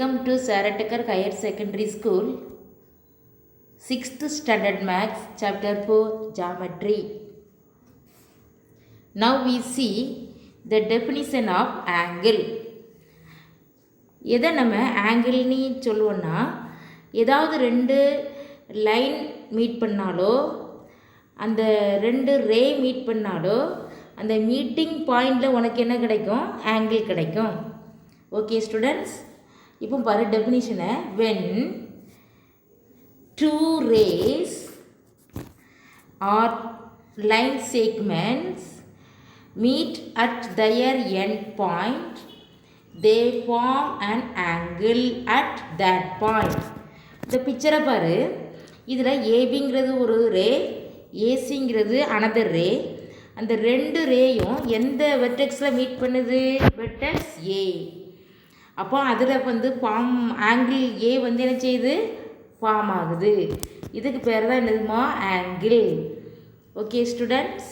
Welcome to Saratakar Higher Secondary School, 6th Standard Maths, Chapter 4, Geometry. Now we see the definition of angle. எதை நம்ம ஆங்கிள்னு சொல்லுவோன்னா, ஏதாவது ரெண்டு line meet பண்ணாலோ அந்த ரெண்டு ரே மீட் பண்ணாலோ அந்த மீட்டிங் பாயிண்டில் உனக்கு என்ன கிடைக்கும்? ஆங்கிள் கிடைக்கும். ஓகே ஸ்டூடெண்ட்ஸ், இப்போ பாரு டெஃபினிஷனை. when two rays or line segments meet at their end point, they form an angle at that point. இந்த பிக்சரை பாரு. இதில் ஏபிங்கிறது ஒரு ரே, ஏசிங்கிறது அனதர் ரே. அந்த ரெண்டு ரேயும் எந்த வெர்டெக்ஸில் மீட் பண்ணுது? வெர்டெக்ஸ் ஏ. அப்போ அதில் ஃபார்ம் ஆங்கிள் ஏ என்ன செய்யுது? ஃபார்ம் ஆகுது. இதுக்கு பேர் தான் என்னதுமா? Angle. Okay students,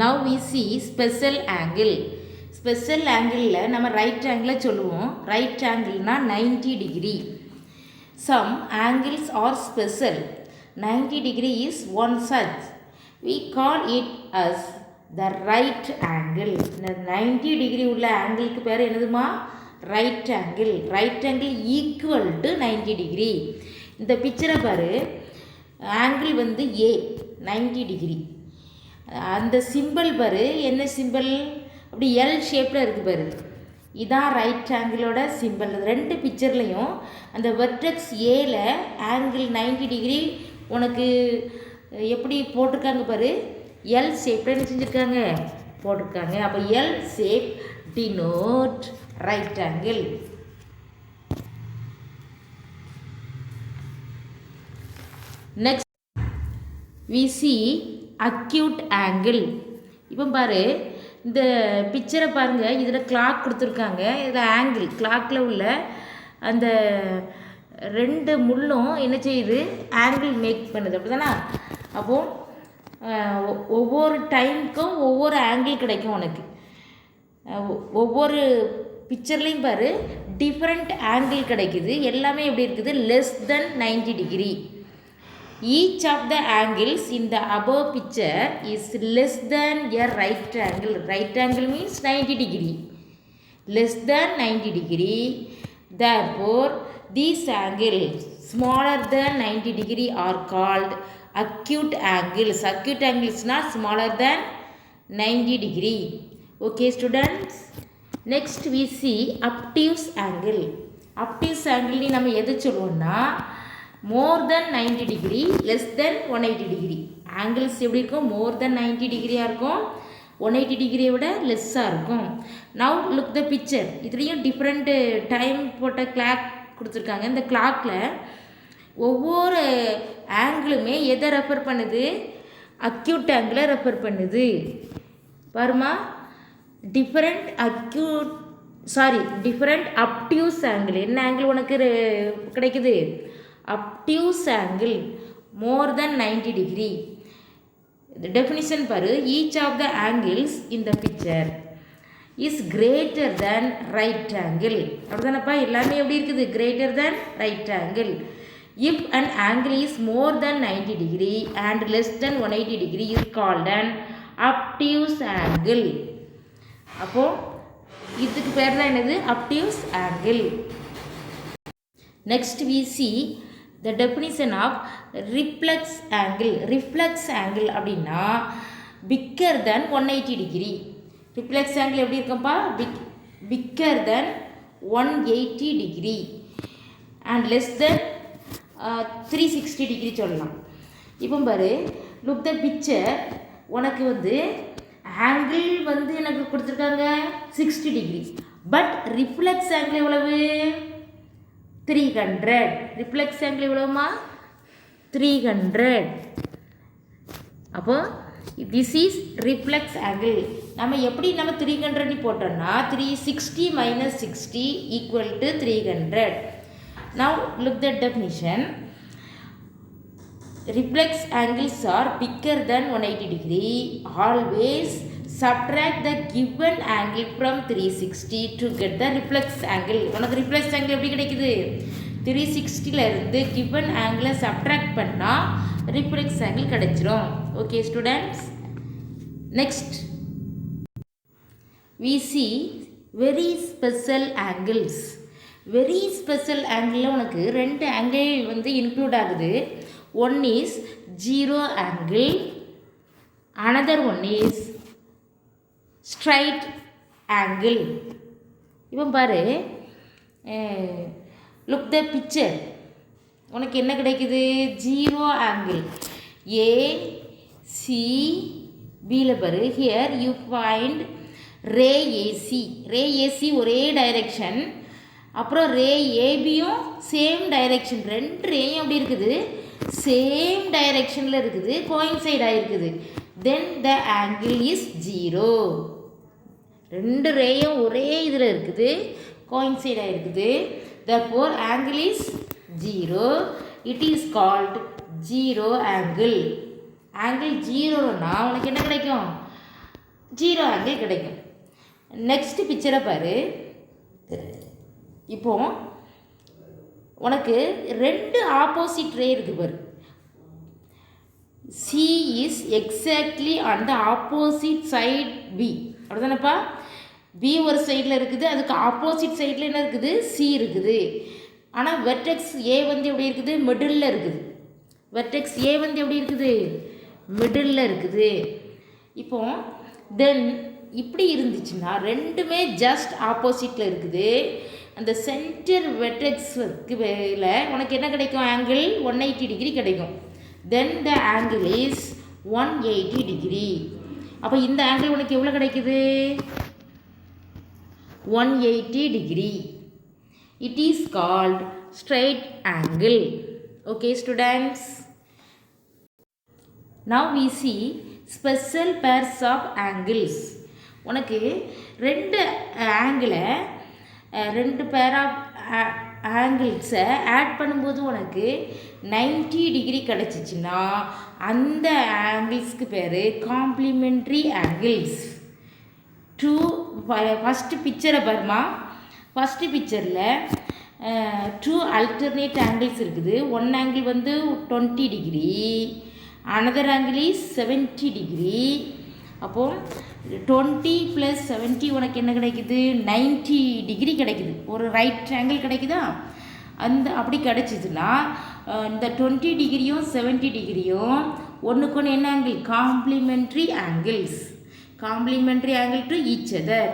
now we see special angle. Special ஆங்கிளில் நம்ம ரைட் ஆங்கிளை சொல்லுவோம். ரைட் ஆங்கிள்னா 90 degree. Some angles are special. 90 degree is one such. We call it as the right angle. இந்த 90 டிகிரி உள்ள ஆங்கிளுக்கு பேர் என்னதுமா? Right angle. Right angle equal to 90 degree. இந்த பிக்சரை பாரு. Angle A 90 degree. அந்த சிம்பிள் பாரு, என்ன சிம்பிள்? அப்படி எல் ஷேப்பில் இருக்குது பாரு. இதான் ரைட் ஆங்கிளோட சிம்பிள். ரெண்டு பிக்சர்லையும் அந்த வெர்டெக்ஸ் ஏல ஆங்கிள் 90 டிகிரி உனக்கு எப்படி போட்டிருக்காங்க பாரு. எல் ஷேப்பில் என்ன செஞ்சுருக்காங்க? போட்டிருக்காங்க. அப்போ L shape denote right angle. Next we see acute angle. இப்போ பாரு, இந்த பிக்சரை பாருங்கள். இதில் கிளாக் கொடுத்துருக்காங்க, இதில் ஆங்கிள். கிளாக்கில் உள்ள அந்த ரெண்டு முள்ளும் என்ன செய்யுது? ஆங்கிள் மேக் பண்ணுது. அப்படி தானே? அப்போது ஒவ்வொரு டைமுக்கும் ஒவ்வொரு ஆங்கிள் கிடைக்கும் உனக்கு. ஒவ்வொரு பிக்சர்லேயும் பாரு டிஃப்ரெண்ட் ஆங்கிள் கிடைக்குது. எல்லாமே எப்படி இருக்குது? Less than 90 degree. Each of the angles in the above picture is less than a right angle. Right angle means 90 degree. Less than 90 degree. Therefore, these angles smaller than 90 degree are called acute angles. Acute angles not smaller than 90 degree. Okay students, next we see obtuse angle. Obtuse angle ni நம்ம எது சொல்லுவோம்னா, more than 90 degree less than 180 degree. angles எப்படி இருக்கும்? more than 90 degree இருக்கும், 180 degree விட லெஸ்ஸாக இருக்கும். now look the picture. இதுலேயும் different time போட்ட கிளாக் கொடுத்துருக்காங்க. இந்த கிளாக்கில் ஒவ்வொரு ஆங்கிளுமே எதை ரெஃபர் பண்ணுது? அக்யூட் ஆங்கிளை ரெஃபர் பண்ணுது. பாருமா, டிஃப்ரெண்ட் அப்டியூஸ் ஆங்கிள். என்ன ஆங்கிள் உனக்கு கிடைக்குது? Obtuse angle more than 90 degree. Definition பாரு. Each of the angles in the picture is greater than right angle. அப்படிதானப்பா? எல்லாமே எப்படி இருக்குது? Greater than right angle. if an angle is more than 90 degree and less than 180 degree is called an obtuse angle. அப்போ இதுக்கு பேர் தான் என்னது? obtuse angle. next we see the definition of reflex angle. reflex angle அப்படின்னா bigger than 180 degree. reflex angle எப்படி இருக்கும்பா? bigger than 180 degree and less than 360 degree சொல்லலாம். இப்போ பாரு, லுக் த பிக்சர். உனக்கு ஆங்கிள் எனக்கு கொடுத்துருக்காங்க 60 டிகிரி. பட் ரிஃப்ளெக்ஸ் ஆங்கிள் எவ்வளவு? 300. ரிஃப்ளெக்ஸ் ஆங்கிள் எவ்வளவுமா? 300. அப்போ திஸ் இஸ் ரிஃப்ளெக்ஸ் ஆங்கிள். நம்ம எப்படி 300 போட்டோம்னா 360 minus 60 equal to 300. Now look the definition. reflex angles are bigger than 180 degree always subtract the given angle from 360 to get the reflex angle. உனக்கு reflex angle எப்படி கிடைக்குது? 360ல இருந்து given angle subtract பண்ணா reflex angle கிடைச்சிரும். Okay students. Next we see very special angles. Very special angle உனக்கு ரெண்டு angle வந்து include ஆகுது. One is zero angle, another one is straight angle. இப்போ பாரு, look the picture. உனக்கு என்ன கிடைக்குது? ஜீரோ ஆங்கிள் ஏ சி பியில் பாரு. Here you find ray AC. Ray AC ஒரே டைரெக்ஷன், அப்புறம் ரே ஏபியும் சேம் டைரெக்ஷன். ரெண்டு ரேயும் எப்படி இருக்குது? சேம் டைரெக்ஷனில் இருக்குது, கோயின்சைட் ஆகிருக்குது. தென் த ஆங்கிள் இஸ் ஜீரோ. ரெண்டு ரேயும் ஒரே இதில் இருக்குது, கோயின்சைட் ஆகிருக்குது. therefore angle is 0. it is called zero angle. angle 0னா உனக்கு என்ன கிடைக்கும்? ஜீரோ ஆங்கிள் கிடைக்கும். நெக்ஸ்ட் பிக்சரை பாரு. இப்போ உனக்கு ரெண்டு ஆப்போசிட் ரே இருக்குது பாரு. C is exactly on the opposite side B. அப்படிதானப்பா? B ஒரு சைடில் இருக்குது, அதுக்கு ஆப்போசிட் சைடில் என்ன இருக்குது? C இருக்குது. ஆனால் வெர்டெக்ஸ் A வந்து எப்படி இருக்குது? மிடில் இருக்குது. வெர்டெக்ஸ் A வந்து எப்படி இருக்குது? மிடில் இருக்குது. இப்போ தென் இப்படி இருந்துச்சுன்னா ரெண்டுமே ஜஸ்ட் ஆப்போசிட்டில் இருக்குது. அந்த சென்டர் வெர்டெக்ஸ்க்கு மேலே உனக்கு என்ன கிடைக்கும்? ஆங்கிள் 180 டிகிரி கிடைக்கும். தென் த ஆங்கிள் இஸ் 180 டிகிரி. அப்போ இந்த ஆங்கிள் உனக்கு எவ்வளோ கிடைக்குது? 180 degree. It is called straight angle. Okay students. Now we see special pairs of angles. உனக்கு ரெண்டு ஆங்கிளை ரெண்டு பேர் ஆஃப் ஆங்கிள்ஸை ஆட் பண்ணும்போது உனக்கு 90 டிகிரி கிடச்சிச்சின்னா அந்த ஆங்கிள்ஸ்க்கு பேர் காம்ப்ளிமெண்ட்ரி ஆங்கிள்ஸ். ஃபஸ்ட்டு பிக்சரை பாருமா. ஃபஸ்ட்டு பிக்சரில் டூ அல்டர்னேட் ஆங்கிள்ஸ் இருக்குது. ஒன் ஆங்கிள் வந்து 20 degree, another angle is 70 degree. அப்போது 20 + 70 உனக்கு என்ன கிடைக்குது? 90 டிகிரி கிடைக்குது. ஒரு ரைட் ஆங்கிள் கிடைக்குதா? அந்த அப்படி கிடச்சிதுன்னா இந்த 20 டிகிரியும் 70 டிகிரியும் ஒன்றுக்கு ஒன்று என்ன angle? Complementary angles. Complementary angle to each other.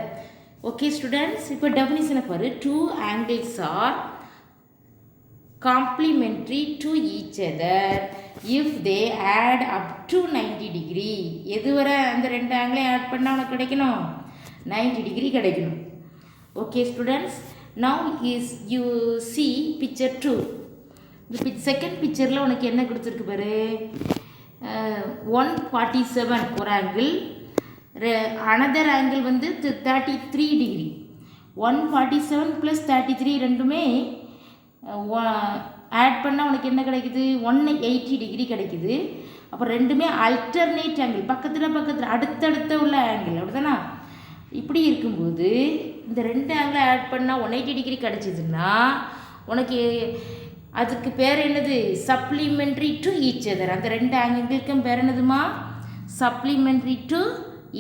Okay students, இப்போ டெஃபினிஷனை பாரு. Two angles are complementary to each other if they add up to 90 degree. எதுவரை அந்த ரெண்டு ஆங்கிளையும் ஆட் பண்ணால் உனக்கு கிடைக்கணும்? 90 டிகிரி கிடைக்கணும். Okay students, now is you see picture 2. இந்த செகண்ட் பிக்சரில் உனக்கு என்ன கொடுத்துருக்கு பாரு. 147 ஒரு ஆங்கிள், அனதர் ஆங்கிள் வந்து 33 டிகிரி. 147 + 33 ரெண்டுமே ஆட் பண்ணால் உனக்கு என்ன கிடைக்குது? 180 டிகிரி கிடைக்குது. அப்போ ரெண்டுமே அல்டர்னேட் ஆங்கிள், பக்கத்தில் அடுத்தடுத்த உள்ள ஆங்கிள். அப்படிதானா? இப்படி இருக்கும்போது இந்த ரெண்டு ஆங்கிளை ஆட் பண்ணால் 180 டிகிரி கிடச்சிதுன்னா உனக்கு அதுக்கு பேர் என்னது? Supplementary to each other. அந்த ரெண்டு ஆங்கிளுக்கும் பேர் என்னதுமா? Supplementary to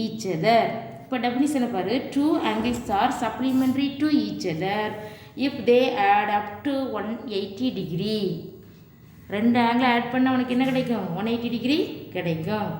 each other. இப்போ டெஃபினிஷனை பாரு. Two angles are supplementary to each other if they add up to 180 degree. ரெண்டு ஆங்கிள் ஆட் பண்ணால் உனக்கு என்ன கிடைக்கும்? 180 டிகிரி கிடைக்கும்.